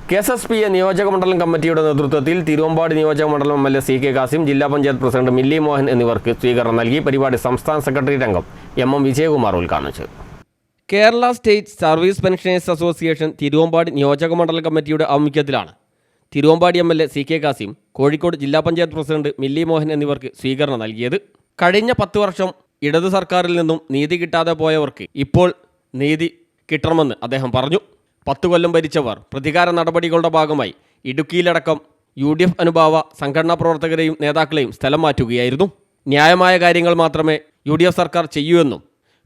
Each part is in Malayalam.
KSSPA നിയോജകമണ്ഡലം കമ്മിറ്റിയുടെ നേതൃത്വത്തിൽ തിരുവമ്പാടി നിയോജകമണ്ഡലം MLA CK കാസിം, ജില്ലാ പഞ്ചായത്ത് പ്രസിഡന്റ് മില്ലി മോഹൻ എന്നിവർക്ക് സ്വീകരണം നൽകി. പരിപാടി സംസ്ഥാന സെക്രട്ടറി അംഗം MM വിജയകുമാർ ഉദ്ഘാടനം ചെയ്തു. Kerala state service pensioners association Thiruvambady നിയോജകമണ്ഡലം കമ്മിറ്റിയുടെ ആഭിമുഖ്യത്തിലാണ് തിരുവമ്പാടി MLA CK കാസിം, കോഴിക്കോട് ജില്ലാ പഞ്ചായത്ത് പ്രസിഡന്റ് മില്ലി മോഹൻ എന്നിവർക്ക് സ്വീകരണം നൽകിയത്. കഴിഞ്ഞ 10 വർഷം ഇടതു സർക്കാരിൽ നിന്നും നീതി കിട്ടാതെ പോയവർക്ക് ഇപ്പോൾ നീതി കിട്ടണമെന്ന് അദ്ദേഹം പറഞ്ഞു. 10 കൊല്ലം ഭരിച്ചവർ പ്രതികാര നടപടികളുടെ ഭാഗമായി ഇടുക്കിയിലടക്കം UDF അനുഭാവ സംഘടനാ പ്രവർത്തകരെയും നേതാക്കളെയും സ്ഥലം മാറ്റുകയായിരുന്നു. ന്യായമായ കാര്യങ്ങൾ മാത്രമേ UDF സർക്കാർ ചെയ്യൂ എന്നും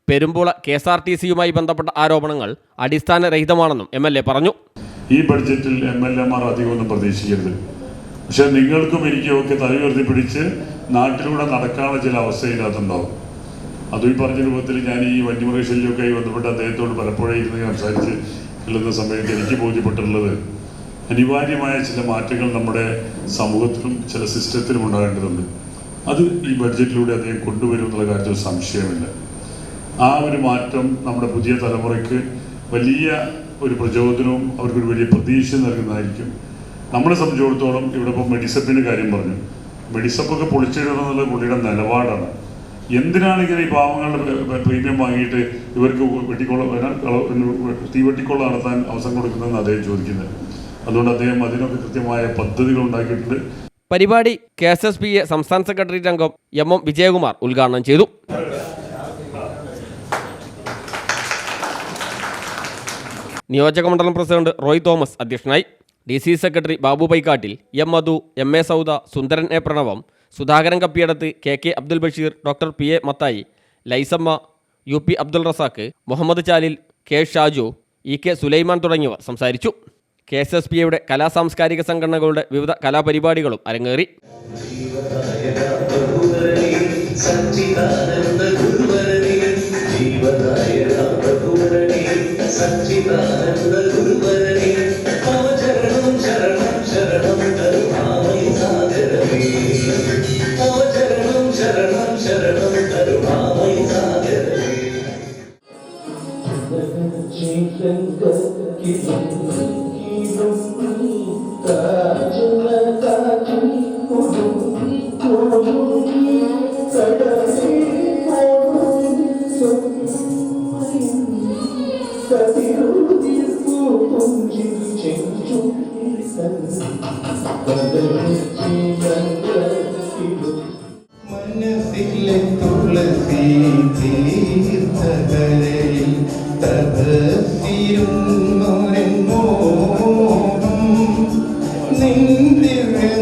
പെരുമ്പുള KSRTCയുമായി ബന്ധപ്പെട്ട ആരോപണങ്ങൾ അടിസ്ഥാനരഹിതമാണെന്നും MLA പറഞ്ഞു. ഈ ബഡ്ജറ്റിൽ MLAമാർ അധികമൊന്നും പ്രതീക്ഷിക്കരുത്. പക്ഷെ നിങ്ങൾക്കും എനിക്കും ഒക്കെ തലയുയർത്തി പിടിച്ച് നാട്ടിലൂടെ നടക്കാനുള്ള ചില അവസ്ഥയില്ലാത്തുണ്ടാവും. അതും ഈ പറഞ്ഞ രൂപത്തിൽ ഞാൻ ഈ വന്യമൃഗശല്യമൊക്കെയായി ബന്ധപ്പെട്ട് അദ്ദേഹത്തോട് പലപ്പോഴും ഇരുന്ന് സംസാരിച്ച് ഉള്ള സമയത്ത് എനിക്ക് ബോധ്യപ്പെട്ടിട്ടുള്ളത് അനിവാര്യമായ ചില മാറ്റങ്ങൾ നമ്മുടെ സമൂഹത്തിലും ചില സിസ്റ്റത്തിലും ഉണ്ടാകേണ്ടതുണ്ട്. അത് ഈ ബഡ്ജറ്റിലൂടെ അദ്ദേഹം കൊണ്ടുവരും എന്നുള്ള കാര്യത്തിൽ സംശയമില്ല. ആ ഒരു മാറ്റം നമ്മുടെ പുതിയ തലമുറയ്ക്ക് വലിയ ഒരു പ്രചോദനവും അവർക്കൊരു വലിയ പ്രതീക്ഷ നൽകുന്നതായിരിക്കും. നമ്മളെ സംബന്ധിച്ചിടത്തോളം ഇവിടെ ഇപ്പോൾ മെഡിസപ്പിൻ്റെ കാര്യം പറഞ്ഞു. മെഡിസപ്പൊക്കെ പൊളിച്ചിടണം എന്നുള്ള പുള്ളിയുടെ നിലപാടാണ്. എന്തിനാണ് ഇങ്ങനെ ഈ പാവങ്ങളുടെ പ്രീമിയം വാങ്ങിയിട്ട് ഇവർക്ക് തീവെട്ടിക്കൊള്ള നടത്താൻ അവസരം കൊടുക്കുന്നതെന്ന് അദ്ദേഹം ചോദിക്കുന്നത്. അതുകൊണ്ട് അദ്ദേഹം അതിനൊക്കെ കൃത്യമായ പദ്ധതികൾ ഉണ്ടാക്കിയിട്ടുണ്ട്. പരിപാടി KSSPA സംസ്ഥാന സെക്രട്ടറി അംഗം MM വിജയകുമാർ ഉദ്ഘാടനം ചെയ്തു. നിയോജകമണ്ഡലം പ്രസിഡന്റ് റോയ് തോമസ് അധ്യക്ഷനായി. DC secretary Babu Paikkattil, M Madhu, MA Sauda, Sundaran A Pranavam, Sudhakaran Kappiyadath, KK Abdul Basheer, doctor PA Mathai, Lyzamma, UP Abdul Razak, Muhammad Chalil, K Shaju, EK Sulaiman തുടങ്ങിയവർ സംസാരിച്ചു. KSSPAയുടെ കലാസാംസ്കാരിക സംഘടനകളുടെ വിവിധ കലാപരിപാടികളും അരങ്ങേറി. മനസ്സിലെ തുളസി തീർത്ഥകരയിൽ തപസ്സിരുന്നോരെന്നോണം നിന്റെ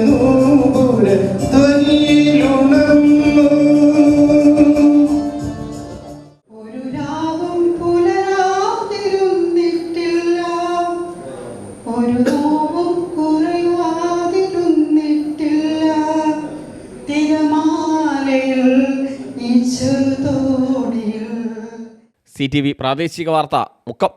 നൂപുര ധ്വനിയിലുണർന്നു. ഒരു രാവും പുലരാതിരുന്നിട്ടില്ല, ഒരു നോവും കുറയുവാതിരുന്നിട്ടില്ല. തിരമാലയിൽ ഈ ചെറുതോണിയിൽ. CTV പ്രാദേശിക വാർത്ത മുക്കം.